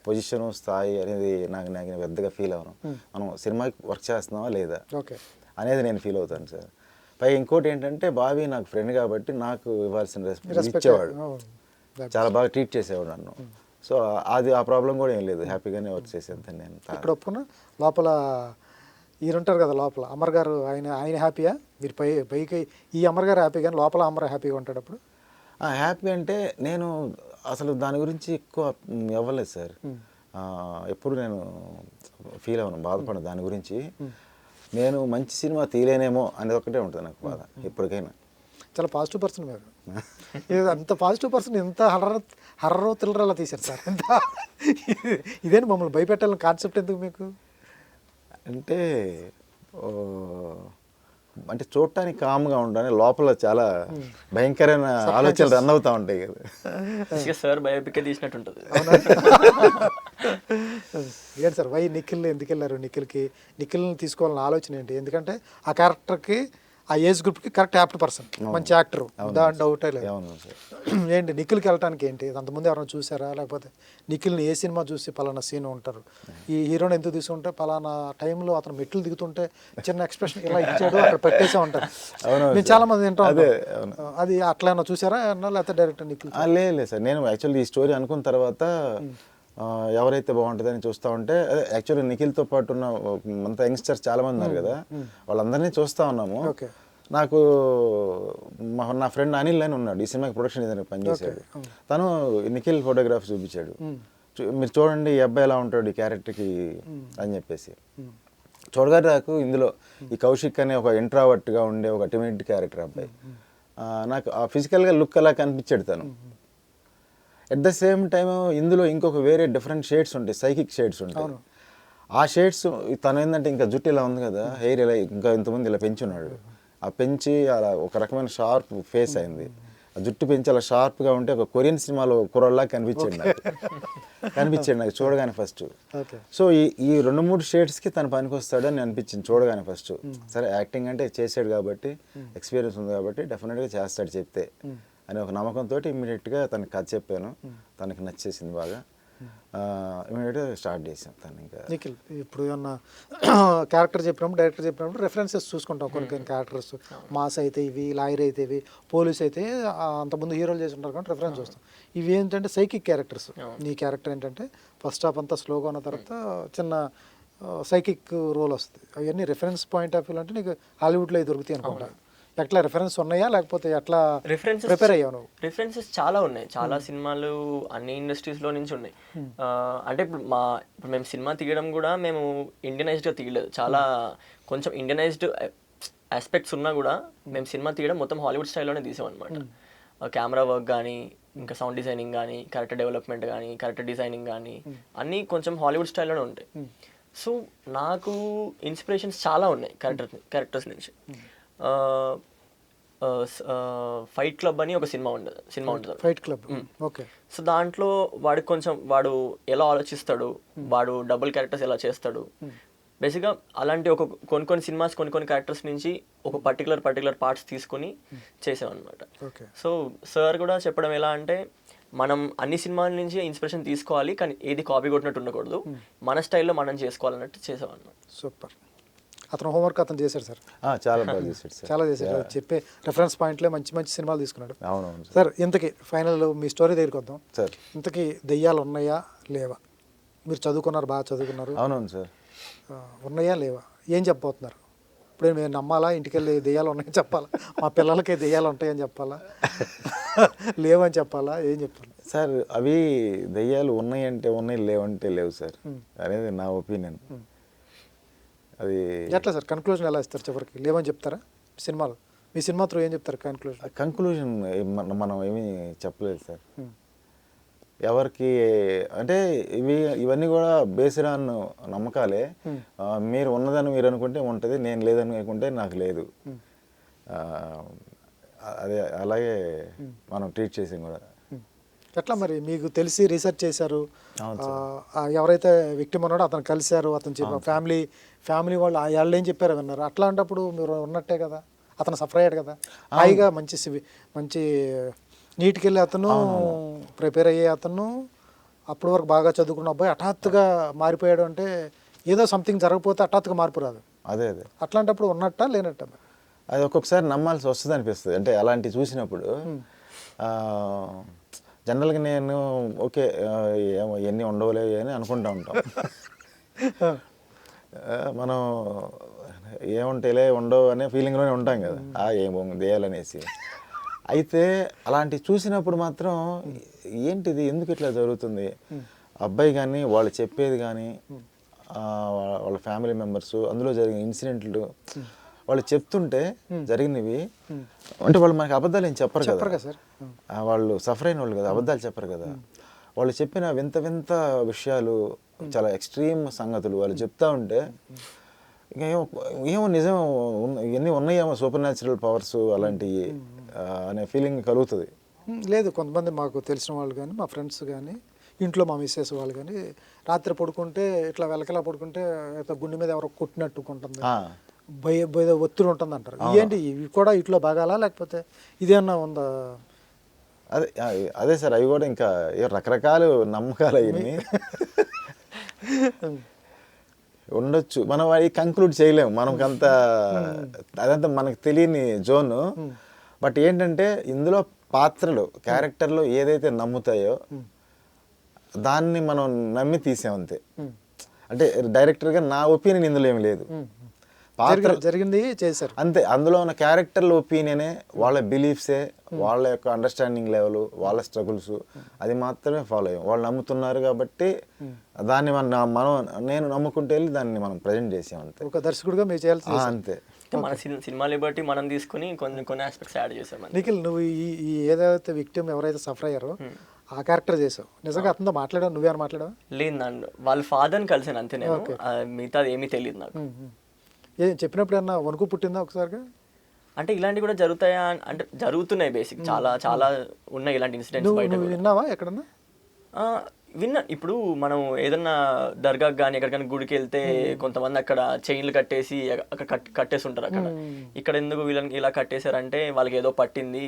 పొజిషన్ స్థాయి అనేది నాకు పెద్దగా ఫీల్ అవ్వను. మనం సినిమాకి వర్క్ చేస్తున్నావా లేదా అనేది నేను ఫీల్ అవుతాను సార్. పై ఇంకోటి ఏంటంటే బాబీ నాకు ఫ్రెండ్ కాబట్టి నాకు ఇవ్వాల్సిన రెస్పెక్ట్ ఇచ్చేవాడు, చాలా బాగా ట్రీట్ చేసేవాడు నన్ను. సో అది ఆ ప్రాబ్లం కూడా ఏం లేదు, హ్యాపీగానే వర్క్ చేసేది నేను. ఇక్కడ ఒప్పుకున్నా లోపల ఈయన ఉంటారు కదా, లోపల అమర్ గారు, ఆయన హ్యాపీయా? మీరు పైకి ఈ అమర్ గారు హ్యాపీ, కానీ లోపల అమర్ హ్యాపీగా ఉంటాడు అప్పుడు? హ్యాపీ అంటే నేను అసలు దాని గురించి ఎక్కువ ఇవ్వలేదు సార్. ఎప్పుడు నేను ఫీల్ అవ్వను, బాధపడను దాని గురించి. నేను మంచి సినిమా తీయలేనేమో అనేది ఒకటే ఉంటుంది నాకు బాధ ఎప్పటికైనా. చాలా పాజిటివ్ పర్సన్ మీరు. అంత పాజిటివ్ పర్సన్ ఎంత హర్రో థ్రిల్లర్లా తీశారు సార్. ఎంత ఇదేంటి మమ్మల్ని భయపెట్టాలని కాన్సెప్ట్ ఎందుకు మీకు? అంటే అంటే చూడటానికి కామ్గా ఉండాలి, లోపల చాలా భయంకరమైన ఆలోచనలు రన్ అవుతూ ఉంటాయి కదా సార్. బయోపిక్ తీసినట్టు ఉంటుంది. ఏంటి సార్ వై నిఖిల్ ఎందుకు వెళ్ళారు? నిఖిల్ని తీసుకోవాలన్న ఆలోచన ఏంటి? ఎందుకంటే ఆ క్యారెక్టర్కి ఆ ఏజ్ గ్రూప్కి కరెక్ట్ యాప్ట్ పర్సన్, మంచి యాక్టర్, దాని డౌటే లేదు. ఏంటి నిఖిల్కి వెళ్ళటానికి ఏంటి? అంతకుముందు ఎవరైనా చూసారా లేకపోతే నిఖిల్ని ఏ సినిమా చూసి పలానా సీన్ ఉంటారు, ఈ హీరోని ఎందుకు తీసుకుంటే పలానా టైంలో అతను మెట్లు దిగుతుంటే చిన్న ఎక్స్ప్రెషన్ ఇలా ఇచ్చాడు అక్కడ పెట్టేసే ఉంటారు. నేను చాలా మంది వింటాం, అది అట్లా ఏమన్నా చూసారా లేకపోతే డైరెక్టర్ నిఖిల్? లేదు సార్, నేను యాక్చువల్లీ ఈ స్టోరీ అనుకున్న తర్వాత ఎవరైతే బాగుంటుందని చూస్తూ ఉంటే, యాక్చువల్లీ నిఖిల్తో పాటు ఉన్న అంత యంగ్స్టర్స్ చాలా మంది ఉన్నారు కదా, వాళ్ళందరినీ చూస్తూ ఉన్నాము. నాకు నా ఫ్రెండ్ అనిల్ అని ఉన్నాడు, ఈ సినిమాకి ప్రొడక్షన్ డిజైనర్ పనిచేశాడు. తను నిఖిల్ ఫోటోగ్రాఫ్ చూపించాడు, మీరు చూడండి ఈ అబ్బాయి ఎలా ఉంటాడు ఈ క్యారెక్టర్కి అని చెప్పేసి. చూడగానే నాకు ఇందులో ఈ కౌశిక్ అనే ఒక ఇంట్రావర్ట్గా ఉండే ఒక టిమిడ్ క్యారెక్టర్ అబ్బాయి, నాకు ఆ ఫిజికల్గా లుక్ అలా కనిపించాడు తను. ఎట్ ద సేమ్ టైమ్ ఇందులో ఇంకొక వేరే డిఫరెంట్ షేడ్స్ ఉంటాయి, సైకిక్ షేడ్స్ ఉంటాయి. ఆ షేడ్స్ తను ఏంటంటే ఇంకా జుట్టు ఇలా ఉంది కదా, హెయిర్ ఇలా ఇంకా ఇంతమంది ఇలా పెంచున్నాడు, ఆ పెంచి అలా ఒక రకమైన షార్ప్ ఫేస్ అయింది. ఆ జుట్టు పెంచి అలా షార్ప్గా ఉంటే ఒక కొరియన్ సినిమాలో కుర్రల్లా కనిపించాడు నాకు చూడగానే ఫస్ట్. సో ఈ 2-3 షేడ్స్కి తను పనికి వస్తాడని అనిపించింది చూడగానే ఫస్ట్. సరే యాక్టింగ్ అంటే చేసాడు కాబట్టి, ఎక్స్పీరియన్స్ ఉంది కాబట్టి డెఫినెట్గా చేస్తాడు చెప్తే అని ఒక నమ్మకంతో ఇమ్మీడియట్గా తనకి కథ చెప్పాను. తనకి నచ్చేసింది బాగా, ఇమ్మీడియట్గా స్టార్ట్ చేసాం తను. ఇంకా నిఖిల్ ఇప్పుడు ఏమన్నా క్యారెక్టర్ చెప్పినప్పుడు డైరెక్టర్ చెప్పినప్పుడు రెఫరెన్సెస్ చూసుకుంటాం, కొన్ని క్యారెక్టర్స్ మాస్ అయితే ఇవి, లాయర్ అయితే ఇవి, పోలీస్ అయితే అంతకుముందు హీరోలు చేసి ఉంటారు కాబట్టి రెఫరెన్స్ చూస్తాం. ఇవి ఏంటంటే సైకిక్ క్యారెక్టర్స్. నీ క్యారెక్టర్ ఏంటంటే ఫస్ట్ హాఫ్ అంతా స్లోగా ఉన్న తర్వాత చిన్న సైకిక్ రోల్ వస్తుంది. అవన్నీ రెఫరెన్స్ పాయింట్ ఆఫ్ వ్యూ అంటే నీకు హాలీవుడ్లో దొరుకుతాయి అనుకుంటా. ఎట్లా రిఫరెన్స్ ఉన్నాయా లేకపోతే ఎట్లా ప్రిపేర్ అయ్యావు నువ్వు? రిఫరెన్సెస్ చాలా ఉన్నాయి, చాలా సినిమాలు అన్ని ఇండస్ట్రీస్లో నుంచి ఉన్నాయి. అంటే ఇప్పుడు మేము సినిమా తీయడం కూడా మేము ఇండియనైజ్డ్గా తీయలేదు, చాలా కొంచెం ఇండియనైజ్డ్ ఆస్పెక్ట్స్ ఉన్నా కూడా మేము సినిమా తీయడం మొత్తం హాలీవుడ్ స్టైల్లోనే తీసాం అనమాట. కెమెరా వర్క్ కానీ, ఇంకా సౌండ్ డిజైనింగ్ కానీ, క్యారెక్టర్ డెవలప్మెంట్ కానీ, క్యారెక్టర్ డిజైనింగ్ కానీ అన్నీ కొంచెం హాలీవుడ్ స్టైల్లోనే ఉంటాయి. సో నాకు ఇన్స్పిరేషన్స్ చాలా ఉన్నాయి క్యారెక్టర్స్ నుంచి. ఫైట్ క్లబ్ అని ఒక సినిమా ఉంటుంది. Fight club, okay. సో దాంట్లో వాడు ఎలా ఆలోచిస్తాడు, వాడు డబుల్ క్యారెక్టర్స్ ఎలా చేస్తాడు, బేసిక్గా అలాంటి కొన్ని సినిమాస్ కొన్ని క్యారెక్టర్స్ నుంచి ఒక పర్టికులర్ పార్ట్స్ తీసుకుని చేసామన్నమాట. సో సార్ కూడా చెప్పడం ఎలా అంటే మనం అన్ని సినిమాల నుంచి ఇన్స్పిరేషన్ తీసుకోవాలి, కానీ ఏది కాపీ కొట్టినట్టు ఉండకూడదు, మన స్టైల్లో మనం చేసుకోవాలన్నట్టు చేసామన్నమాట. సూపర్. అతను హోంవర్క్ అతను చేశాడు సార్, చాలా బాగా చేశాడు సార్. చాలా చేశాడు. చెప్పే రెఫరెన్స్ పాయింట్లే మంచి సినిమాలు తీసుకున్నాడు. అవునవును సార్. ఇంతకీ ఫైనల్ మీ స్టోరీ దగ్గరికి వద్దాం సార్. ఇంతకీ దెయ్యాలు ఉన్నాయా లేవా? మీరు చదువుకున్నారు, బాగా చదువుకున్నారు. అవునవును సార్. ఉన్నాయా లేవా ఏం చెప్పబోతున్నారు? ఇప్పుడు మేము నమ్మాలా, ఇంటికి వెళ్ళి దెయ్యాలు ఉన్నాయని చెప్పాలా, మా పిల్లలకి దెయ్యాలు ఉంటాయని చెప్పాలా, లేవని చెప్పాలా, ఏం చెప్పాలి సార్? అవి దెయ్యాలు ఉన్నాయంటే ఉన్నాయి, లేవంటే లేవు సార్ అనేది నా ఒపీనియన్. అది ఎట్లా సార్ కన్క్లూజన్ ఎలా ఇస్తారు చివరికి? లేవని చెప్తారా సినిమాలో? మీ సినిమా త్రూ ఏం చెప్తారు కంక్లూజన్? మనం ఏమీ చెప్పలేదు సార్. ఎవరికి అంటే ఇవన్నీ కూడా బేస్డ్ ఆన్ నమ్మకాలే. మీరు ఉన్నదని మీరు అనుకుంటే ఉంటుంది, నేను లేదని అనుకుంటే నాకు లేదు. అదే అలాగే మనం ట్రీట్ చేసాం కూడా. ఎట్లా మరి మీకు తెలిసి రీసెర్చ్ చేశారు, ఎవరైతే విక్టిమ్ ఉన్నాడో అతను కలిశారు, అతను ఫ్యామిలీ వాళ్ళు ఏం చెప్పారో విన్నారు. అట్లాంటప్పుడు మీరు ఉన్నట్టే కదా, అతను సఫర్ అయ్యాడు కదా. హాయిగా మంచి నీట్కి వెళ్ళి అతను ప్రిపేర్ అయ్యే అతను అప్పటి వరకు బాగా చదువుకున్న అబ్బాయి హఠాత్తుగా మారిపోయాడు అంటే ఏదో సంథింగ్ జరగకపోతే హఠాత్తుగా మార్పు రాదు. అదే అట్లాంటప్పుడు ఉన్నట్టా లేనట్టా? అది ఒక్కొక్కసారి నమ్మాల్సి వస్తుంది అనిపిస్తుంది. అంటే అలాంటి చూసినప్పుడు జనరల్గా నేను ఓకే ఎన్ని ఉండవలే అని అనుకుంటూ ఉంటాం. మనం ఏముంటాయిలే ఉండవు అనే ఫీలింగ్లోనే ఉంటాం కదా, ఏమో దేయాలనేసి. అయితే అలాంటి చూసినప్పుడు మాత్రం ఏంటిది, ఎందుకు ఇట్లా జరుగుతుంది? అబ్బాయి కానీ వాళ్ళు చెప్పేది కానీ వాళ్ళ ఫ్యామిలీ మెంబర్స్ అందులో జరిగిన ఇన్సిడెంట్లు వాళ్ళు చెప్తుంటే జరిగినవి అంటే వాళ్ళు మనకి అబద్ధాలు ఏం చెప్పరు కదా సార్. వాళ్ళు సఫర్ అయిన వాళ్ళు కదా, అబద్ధాలు చెప్పరు కదా. వాళ్ళు చెప్పిన వింత విషయాలు, చాలా ఎక్స్ట్రీమ్ సంగతులు వాళ్ళు చెప్తా ఉంటే ఇంకా ఏమో నిజం ఇవన్నీ ఉన్నాయేమో, సూపర్ న్యాచురల్ పవర్స్ అలాంటివి అనే ఫీలింగ్ కలుగుతుంది. లేదు, కొంతమంది మాకు తెలిసిన వాళ్ళు కానీ మా ఫ్రెండ్స్ కానీ ఇంట్లో మా మిస్సెస్ వాళ్ళు కానీ రాత్రి పడుకుంటే ఇట్లా వెలకలా పడుకుంటే గుండె మీద ఎవరో కొట్టినట్టు ఉంటుంది, ఒత్తిడి ఉంటుంది అంటారు. ఏంటి ఇవి కూడా ఇట్లా బాగాలా లేకపోతే ఇదేమన్నా ఉందా? అదే సార్, అవి కూడా ఇంకా రకరకాల నమ్మకాలు అవన్నీ ఉండొచ్చు. మనం అవి కంక్లూడ్ చేయలేము, మనకంత అదంతా మనకు తెలియని జోను. బట్ ఏంటంటే ఇందులో పాత్రలు క్యారెక్టర్లు ఏదైతే నమ్ముతాయో దాన్ని మనం నమ్మి తీసామంతే. అంటే డైరెక్టర్గా నా ఒపీనియన్ ఇందులో ఏమి లేదు, పాత్ర జరిగింది చేశారు అంతే. అందులో ఉన్న క్యారెక్టర్ల ఒపీనియనే, వాళ్ళ బిలీఫ్సే, వాళ్ళ యొక్క అండర్స్టాండింగ్ లెవెల్, వాళ్ళ స్ట్రగుల్స్, అది మాత్రమే ఫాలో అయ్యాం. వాళ్ళు నమ్ముతున్నారు కాబట్టి దాన్ని నేను నమ్ముకుంటే వెళ్ళి దాన్ని మనం ప్రజెంట్ చేసాం అంతే. ఒక దర్శకుడిగా మీరు చేయాల్సి అంతే. మన సినిమాని బట్టి మనం తీసుకుని కొన్ని ఆస్పెక్ట్స్ యాడ్ చేసాం. నిఖిల్, నువ్వు ఈ ఏదైతే విక్టిమ్ ఎవరైతే సఫర్ అయ్యారో ఆ క్యారెక్టర్ చేసావు, నిజంగా అతనితో మాట్లాడావు? నువ్వేమైనా మాట్లాడావా? లేదు, నన్ను వాళ్ళ ఫాదర్ని కలిసాను అంతే, నేను మిగతాది ఏమీ తెలియదు నాకు. చెప్పినప్పుడు ఏమన్నా వణుకు పుట్టిందా ఒకసారిగా? అంటే ఇలాంటివి కూడా జరుగుతాయా అంటే జరుగుతున్నాయి, బేసిక్ చాలా ఉన్నాయి ఇలాంటి ఇన్సిడెంట్స్ బయట. విన్నావా ఎక్కడన్నా? విన్నా. ఇప్పుడు మనం ఏదన్నా దర్గాకి కానీ ఎక్కడికైనా గుడికి వెళ్తే కొంతమంది అక్కడ చైన్లు కట్టేసి అక్కడ కట్టేసి ఉంటారు. అక్కడ ఇక్కడ ఎందుకు వీళ్ళని ఇలా కట్టేశారంటే వాళ్ళకి ఏదో పట్టింది,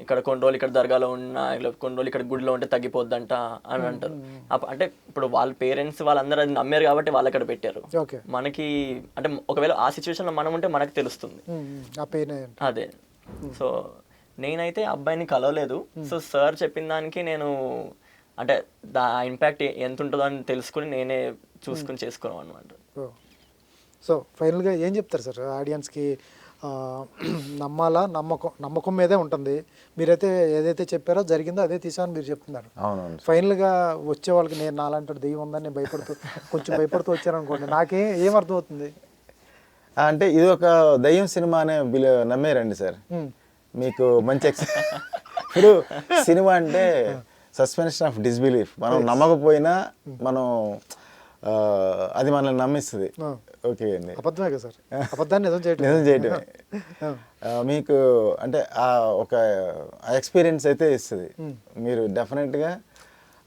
ఇక్కడ కొన్ని రోజులు ఇక్కడ దర్గాలో ఉన్న కొన్ని రోజులు ఇక్కడ గుడిలో ఉంటే తగ్గిపోద్దంట అని అంటారు. అంటే ఇప్పుడు వాళ్ళ పేరెంట్స్ వాళ్ళందరూ అది నమ్మారు కాబట్టి వాళ్ళు అక్కడ పెట్టారు. మనకి అంటే ఒకవేళ ఆ సిచ్యువేషన్లో మనం ఉంటే మనకు తెలుస్తుంది అదే. సో నేనైతే అబ్బాయిని కలవలేదు. సో సార్ చెప్పిన దానికి నేను అంటే ఆ ఇంపాక్ట్ ఎంత ఉంటుందో అని తెలుసుకుని నేనే చూసుకుని చేసుకున్నాం అనమాట. సో ఫైనల్గా ఏం చెప్తారు సార్ ఆడియన్స్కి? నమ్మాలా, నమ్మకం మీదే ఉంటుంది. మీరైతే ఏదైతే చెప్పారో జరిగిందో అదే తీసామని మీరు చెప్తున్నారు. ఫైనల్గా వచ్చే వాళ్ళకి నేను నాలాంటి దెయ్యం ఉందని నేను కొంచెం భయపడుతూ వచ్చారనుకోండి, ఏం అర్థం అవుతుంది అంటే ఇది ఒక దయ్యం సినిమా అనే నమ్మేరండి సార్. మీకు మంచి ఇప్పుడు సినిమా అంటే సస్పెన్షన్ ఆఫ్ డిస్బిలీఫ్. మనం నమ్మకపోయినా మనం అది మనల్ని నమ్మిస్తుంది. ఓకే అండి. అబద్ధమే కదా సార్, అబద్ధాన్ని నిజం చేయటం. నిజం చేయటమే. మీకు అంటే ఆ ఒక ఎక్స్పీరియన్స్ అయితే ఇస్తుంది. మీరు డెఫినెట్గా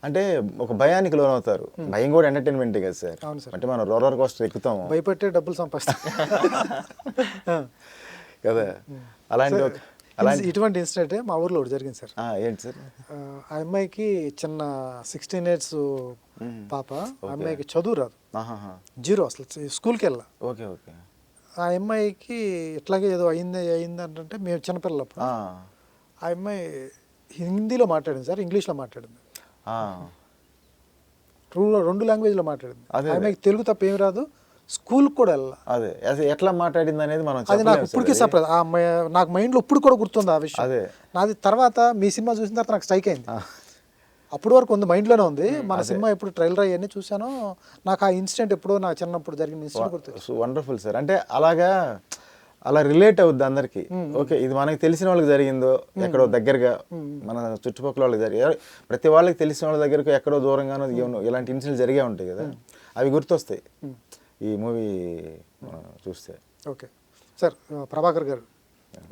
అంటే ఒక భయానికి లోనవుతారు. భయం కూడా ఎంటర్టైన్మెంటే కదా సార్. అవును సార్. అంటే మనం రోలర్ కోస్టర్ ఎక్కుతాము భయపెట్టే డబ్బులు సంపాదిస్తాం కదా. అలాంటి ఇటువంటి ఇన్సిడెంట్ మా ఊర్లో ఒకటి జరిగింది సార్. ఏంటి సార్? ఆ అమ్మాయికి చిన్న 16 years పాప, ఆ అమ్మాయికి చదువు రాదు, జీరో, అసలు స్కూల్కి వెళ్ళా. Okay okay. ఆ అమ్మాయికి ఇట్లాగే ఏదో అయింది అంటే మేము చిన్నపిల్లప్పుడు ఆ అమ్మాయి హిందీలో మాట్లాడింది సార్, ఇంగ్లీష్లో మాట్లాడింది, రెండు లాంగ్వేజ్లో మాట్లాడింది. ఆ అమ్మాయికి తెలుగు తప్ప ఏమి రాదు, స్కూల్ కూడా వెళ్ళా. అదే అది ఎట్లా మాట్లాడింది అనేది మనం అది నాకు ఇప్పటికీ సర్ప్రైజ్. ఆ అమ్మాయి నాకు మైండ్లో ఇప్పుడు కూడా గుర్తుంది ఆ విషయం. అదే నాది తర్వాత మీ సినిమా చూసిన తర్వాత నాకు స్ట్రైక్ అయింది. అప్పటి వరకు ఉంది, మైండ్లోనే ఉంది. మన సినిమా ఎప్పుడు ట్రైలర్ అవన్నీ చూసానో నాకు ఆ ఇన్సిడెంట్ ఎప్పుడో నా చిన్నప్పుడు జరిగిన ఇన్సిడెంట్ గుర్తు. Wonderful sir. అంటే అలాగా అలా రిలేట్ అవుద్ది అందరికి. ఓకే, ఇది మనకి తెలిసిన వాళ్ళకి జరిగిందో ఎక్కడో దగ్గరగా, మన చుట్టుపక్కల వాళ్ళకి జరిగే, ప్రతి వాళ్ళకి తెలిసిన వాళ్ళ దగ్గరకు ఎక్కడో దూరంగానో ఇలాంటి ఇన్సిడెంట్ జరిగే ఉంటాయి కదా, అవి గుర్తొస్తాయి ఈ మూవీ చూస్తే. ఓకే సార్, ప్రభాకర్ గారు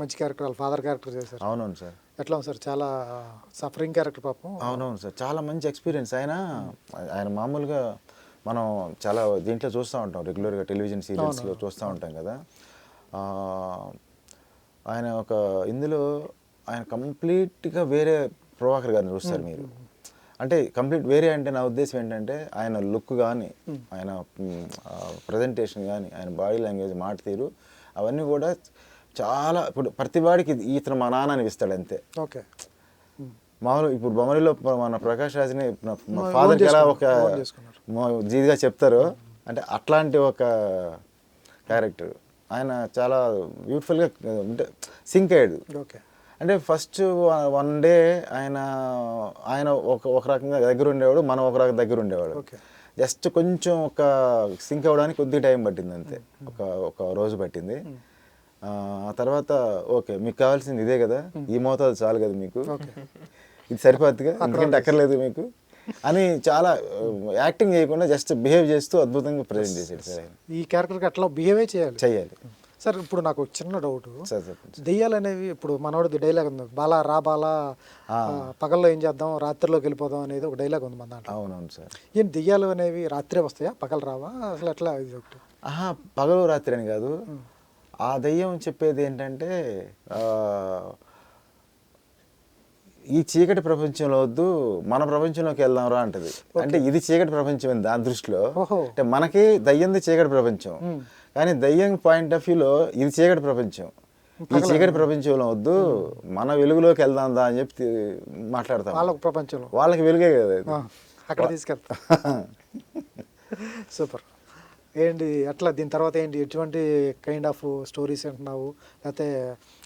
మంచి క్యారెక్టర్, వాళ్ళ ఫాదర్ క్యారెక్టర్ చేశారు. అవునవును సార్. ఎట్లా ఉంది సార్? చాలా సఫరింగ్ క్యారెక్టర్ పాపం. అవునవును సార్, చాలా మంచి ఎక్స్పీరియన్స్. ఆయన మామూలుగా మనం చాలా దీంట్లో చూస్తూ ఉంటాం, రెగ్యులర్గా టెలివిజన్ సీరియల్స్లో చూస్తూ ఉంటాం కదా. ఆయన ఒక ఇందులో ఆయన కంప్లీట్గా వేరే ప్రభాకర్ గారిని చూస్తారు మీరు. అంటే కంప్లీట్ వేరే అంటే నా ఉద్దేశం ఏంటంటే ఆయన లుక్ కానీ, ఆయన ప్రజెంటేషన్ కానీ, ఆయన బాడీ లాంగ్వేజ్, మాట తీరు, అవన్నీ కూడా చాలా, ఇప్పుడు ప్రతి వాడికి ఇతను మా నాన్న అనిపిస్తాడు అంతే. ఓకే. మామూలు ఇప్పుడు బొమ్మరిలో మన ప్రకాష్ రాజ్ని ఫాదర్కి ఎలా ఒక జీదిగా చెప్తారో, అంటే అట్లాంటి ఒక క్యారెక్టర్. ఆయన చాలా బ్యూటిఫుల్గా అంటే సింక్ అయ్యాడు. ఓకే. అంటే ఫస్ట్ వన్ డే ఆయన ఒక రకంగా దగ్గర ఉండేవాడు, మనం ఒక రకంగా దగ్గర ఉండేవాడు. జస్ట్ కొంచెం ఒక సింక్ అవ్వడానికి కొద్దిగా టైం పట్టింది అంతే, ఒక రోజు పట్టింది. ఆ తర్వాత ఓకే, మీకు కావాల్సింది ఇదే కదా, ఈ మోతాదు చాలు కదా మీకు, ఇది సరిపోద్దిగా, ఎందుకంటే అక్కర్లేదు మీకు అని చాలా యాక్టింగ్ చేయకుండా జస్ట్ బిహేవ్ చేస్తూ అద్భుతంగా ప్రజెంట్ చేశాడు సార్. ఈ క్యారెక్టర్కి అట్లా బిహేవే చేయాలి సార్. ఇప్పుడు నాకు ఒక చిన్న డౌట్, దెయ్యాలు అనేవి ఇప్పుడు మనోడిది డైలాగ్ ఉంది, బాలా రా బాలా, పగల్లో ఏం చేద్దాం రాత్రిలోకి వెళ్ళిపోదాం అనేది ఒక డైలాగ్ ఉంది మన దాంట్లో. అవునవును సార్. ఏం దెయ్యాలు అనేవి రాత్రే వస్తాయా, పగలు రావా, అసలు ఎట్లా? ఇది ఒకటి. పగలు రాత్రి అని కాదు, ఆ దెయ్యం చెప్పేది ఏంటంటే ఈ చీకటి ప్రపంచంలో వద్దు, మన ప్రపంచంలోకి వెళ్దాంరా అంటది. అంటే ఇది చీకటి ప్రపంచం దాని దృష్టిలో. అంటే మనకి దయ్యంది చీకటి ప్రపంచం, కానీ దయ్యం పాయింట్ ఆఫ్ వ్యూలో ఇది చీకటి ప్రపంచం. ఈ చీకటి ప్రపంచంలో వద్దు, మన వెలుగులోకి వెళ్దాం దా అని చెప్పి మాట్లాడతాం. వాళ్ళ ప్రపంచంలో వాళ్ళకి వెలుగే కదా అక్కడ తీసుకెళ్తా. సూపర్. ఏంటి అట్లా దీని తర్వాత ఏంటి, ఎటువంటి కైండ్ ఆఫ్ స్టోరీస్ అంటున్నావు, లేకపోతే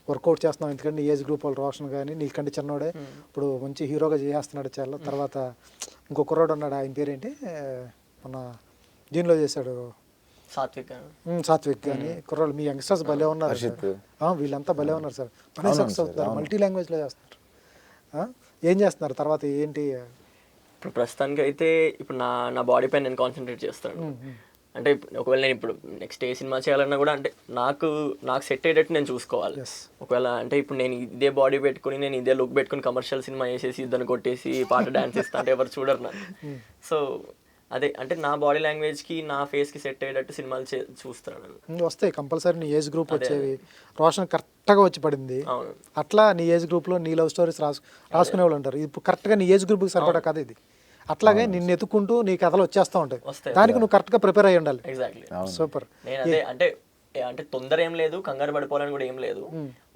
వర్కౌట్ చేస్తున్నావు? ఎందుకంటే ఏజ్ గ్రూప్ వాళ్ళు రోషన్ కానీ నీకంటే చిన్నోడే ఇప్పుడు మంచి హీరోగా చేస్తున్నాడు చాలా. తర్వాత ఇంకో కుర్రాడు ఉన్నాడు, ఆయన పేరేంటి, మన దీనిలో చేశాడు, సాత్విక్ కానీ కుర్రాడు. మీ యంగ్స్టర్స్ భలే ఉన్నారు, వీళ్ళంతా భలే ఉన్నారు సార్, భలే సక్సెస్ అవుతున్నారు, మల్టీ లాంగ్వేజ్లో చేస్తున్నారు. ఏం చేస్తున్నారు తర్వాత ఏంటి? ఇప్పుడు ప్రస్తుతానికి అయితే ఇప్పుడు నా బాడీ పైన నేను కాన్సన్ట్రేట్ చేస్తాను. అంటే ఒకవేళ నేను ఇప్పుడు నెక్స్ట్ ఏ సినిమా చేయాలన్నా కూడా అంటే నాకు సెట్ అయ్యేటట్టు నేను చూసుకోవాలి. ఒకవేళ అంటే ఇప్పుడు నేను ఇదే బాడీ పెట్టుకుని నేను ఇదే లుక్ పెట్టుకుని కమర్షియల్ సినిమా వేసేసి ఇద్దరు కొట్టేసి పాట డాన్స్ ఇస్తా అంటే ఎవరు చూడరు నాకు. సో అదే అంటే నా బాడీ లాంగ్వేజ్కి నా ఫేస్కి సెట్ అయ్యేటట్టు సినిమాలు చూస్తున్నాను. వస్తాయి కంపల్సరీ, నీ ఏజ్ గ్రూప్ వచ్చేవి. రోషన్ కరెక్ట్గా వచ్చి పడింది, అట్లా నీ ఏజ్ గ్రూప్లో నీ లవ్ స్టోరీస్ రాసుకునే వాళ్ళు ఉంటారు. ఇప్పుడు కరెక్ట్గా నీ ఏజ్ గ్రూప్కి సరిపడా కథ ఇది. అట్లాగే నిన్ను ఎత్తుకుంటూ నీ కథలు వచ్చేస్తూ ఉంటాయి, దానికి నువ్వు కరెక్ట్గా ప్రిపేర్ అయ్యి ఉండాలి. ఎగ్జాక్ట్లీ. సూపర్. నేను అదే అంటే తొందర ఏం లేదు, కంగారు పడిపోవాలని కూడా ఏం లేదు,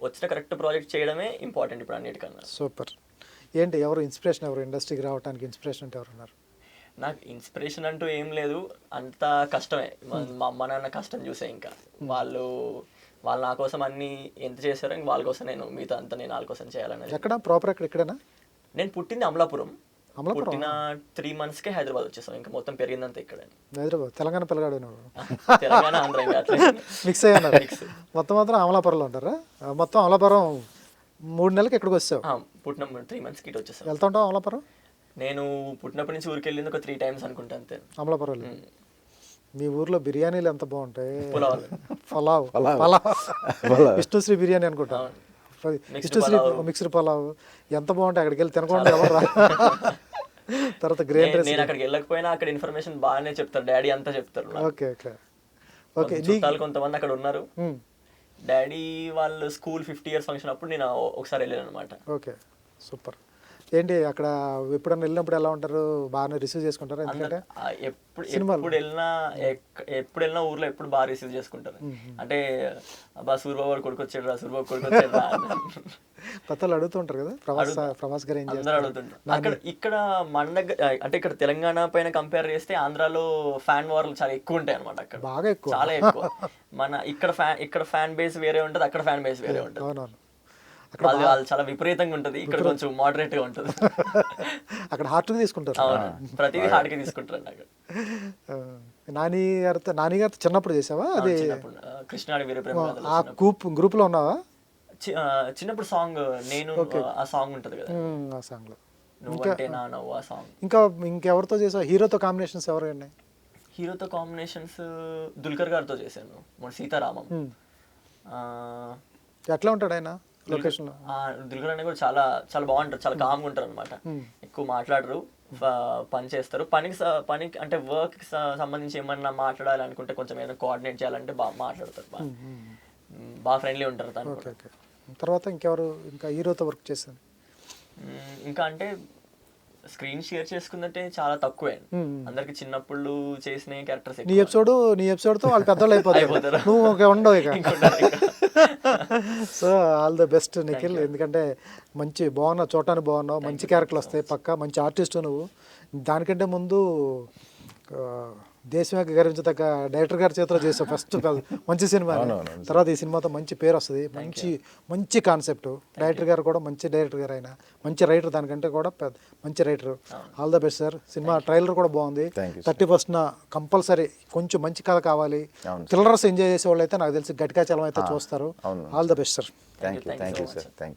వచ్చిన కరెక్ట్ ప్రాజెక్ట్ చేయడమే ఇంపార్టెంట్ ఇప్పుడు అన్నిటికన్నా. సూపర్. ఏంటి ఎవరు ఇన్స్పిరేషన్, ఎవరు ఇండస్ట్రీకి రావడానికి ఇన్స్పిరేషన్ అంటే ఎవరు ఉన్నారు? నాకు ఇన్స్పిరేషన్ అంటూ ఏం లేదు, అంత కష్టమే. మా అమ్మ నాన్న కష్టం చూసే, ఇంకా వాళ్ళు నా కోసం అన్ని ఎంత చేశారో ఇంక వాళ్ళ కోసం నేను మిగతా అంతా నేను వాళ్ళ కోసం చేయాలనేది. ఎక్కడ ప్రాపర్ ఎక్కడైనా? నేను పుట్టింది అమలాపురం, పుట్టిన 3 monthsకే హైదరాబాద్ వచ్చేసాం, ఇంకా మొత్తం పెరిగిందంతా ఇక్కడ. హైదరాబాద్ తెలంగాణ పిల్లగాడు, తెలంగాణ ఆంధ్ర మిక్స్ అయ్యారు. మొత్తం మాత్రం అమలాపురంలో ఉంటారా? మొత్తం అమలాపురం 3 నెలలకి ఎక్కడికి వచ్చావు? పుట్టిన 3 monthsకి ఇటు వచ్చేసాం. వెళ్తా ఉంటావు అమలాపురం? నేను పుట్టినప్పటి నుంచి ఊరికి వెళ్ళింది ఒక 3 times అనుకుంటా అంతే. అమలాపురం మీ ఊర్లో బిర్యానీలు ఎంత బాగుంటాయి. పులావ్. పలావ్ విష్ణుశ్రీ బిర్యానీ అనుకుంటా. విష్ణుశ్రీ మిక్స్డ్ పలావ్ ఎంత బాగుంటాయి. అక్కడికి వెళ్ళి తినకుండా ఎవరు రా. తర్వాత గ్రేన్ రైస్. నేను అక్కడికి వెళ్ళకపోయినా అక్కడ ఇన్ఫర్మేషన్ బాగానే చెప్తారు, డాడీ అంతా చెప్తారు. Okay okay okay. చుట్టాలు కొంతమంది అక్కడ ఉన్నారు. డాడీ వాళ్ళు స్కూల్ 50 years ఫంక్షన్ అప్పుడు నేను ఒకసారి వెళ్ళాను అనమాట. Okay super. ఏంటి అక్కడ ఎప్పుడన్నా వెళ్ళినప్పుడు ఎలా ఉంటారు, బాగానే రిసీవ్ చేసుకుంటారు? ఎందుకంటే ఎప్పుడు వెళ్ళినా ఊర్లో ఎప్పుడు బాగా రిసీవ్ చేసుకుంటారు. అంటే అబ్బా సూర్యబాబు కొడుకొచ్చాడు, సూర్యబాబు కొడుకొచ్చాడు కొత్తలు అడుగుతుంటారు కదా, ప్రభాస్ గారు ఏం అందరూ చేస్తారు అడుగుతుంటారు. అక్కడ ఇక్కడ మన దగ్గర అంటే ఇక్కడ తెలంగాణ పైన కంపేర్ చేస్తే ఆంధ్రాలో ఫ్యాన్ వార్లు చాలా ఎక్కువ ఉంటాయి అనమాట. అక్కడ బాగా ఎక్కువ, చాలా ఎక్కువ. మన ఇక్కడ ఫ్యాన్ బేస్ వేరే ఉంటుంది, అక్కడ ఫ్యాన్ బేస్ వేరే ఉంటుంది. అవునవును. వాళ్ళు చాలా విపరీతంగా ఉంటది, ఇక్కడ కొంచెం మోడరేట్ గా ఉంటది. అక్కడ హార్ట్గా తీసుకుంటారు. అవును, ప్రతిదీ హార్డ్ గా తీసుకుంటారు. అక్కడ నాని గారితో చిన్నప్పుడు చేసావా అది? కృష్ణాడి వీర ప్రేమ ఆ గ్రూప్ లో ఉన్నావా? చిన్నప్పుడు సాంగ్ నేను ఆ సాంగ్ ఉంటది కదా, ఆ సాంగ్ లో నువ్వంటే నా నవ్వు ఆ సాంగ్. ఇంకెవరితో చేసావు? హీరోతో కాంబినేషన్స్ ఎవరు ఉన్నాయి? హీరోతో కాంబినేషన్స్ దుల్కర్ గారితో చేశాను మన సీతారామం. ఎట్లా ఉంటాడు ఆయన లొకేషన్ లో? దుల్కర్ అనే కూడా చాలా చాలా బాగుంటారు, చాలా కామ్గా ఉంటారు అనమాట. ఎక్కువ మాట్లాడరు, పని చేస్తారు. పనికి అంటే వర్క్ సంబంధించి ఏమన్నా మాట్లాడాలి అనుకుంటే, కొంచెం ఏదైనా కోఆర్డినేట్ చేయాలంటే బాగా మాట్లాడతారు, బాగా ఫ్రెండ్లీ ఉంటారు తను. తర్వాత ఇంకెవరు ఇంకా హీరోతో వర్క్ చేశాను? ఇంకా అంటే స్క్రీన్ షేర్ చేసుకుందంటే చాలా తక్కువే. అందరికి చిన్నప్పుడు చేసిన క్యారెక్టర్స్. నీ ఎపిసోడ్ తో వాళ్ళు పెద్దవాళ్ళు అయిపోతారు, నువ్వు ఒక ఉండవు ఇక. So all the best Nikhil, ఎందుకంటే మంచి చూడటానికి బాగున్నావు, మంచి క్యారెక్టర్లు వస్తాయి పక్కా, మంచి ఆర్టిస్ట్ నువ్వు. దానికంటే ముందు దేశమే గర్వించదగ్గ డైరెక్టర్ గారి చేతిలో చేసావు ఫస్ట్ మంచి సినిమా. తర్వాత ఈ సినిమాతో మంచి పేరు వస్తుంది, మంచి కాన్సెప్ట్. డైరెక్టర్ గారు కూడా మంచి డైరెక్టర్ గారు, ఆయన మంచి రైటర్, దానికంటే కూడా మంచి writer. All the best sir. Cinema trailer కూడా బాగుంది. 31st కంపల్సరీ కొంచెం మంచి కథ కావాలి. థ్రిల్లర్స్ ఎంజాయ్ చేసే వాళ్ళు అయితే నాకు తెలిసి గట్టిగా చలం అయితే చూస్తారు. All the best sir. Thank you sir. Thank you.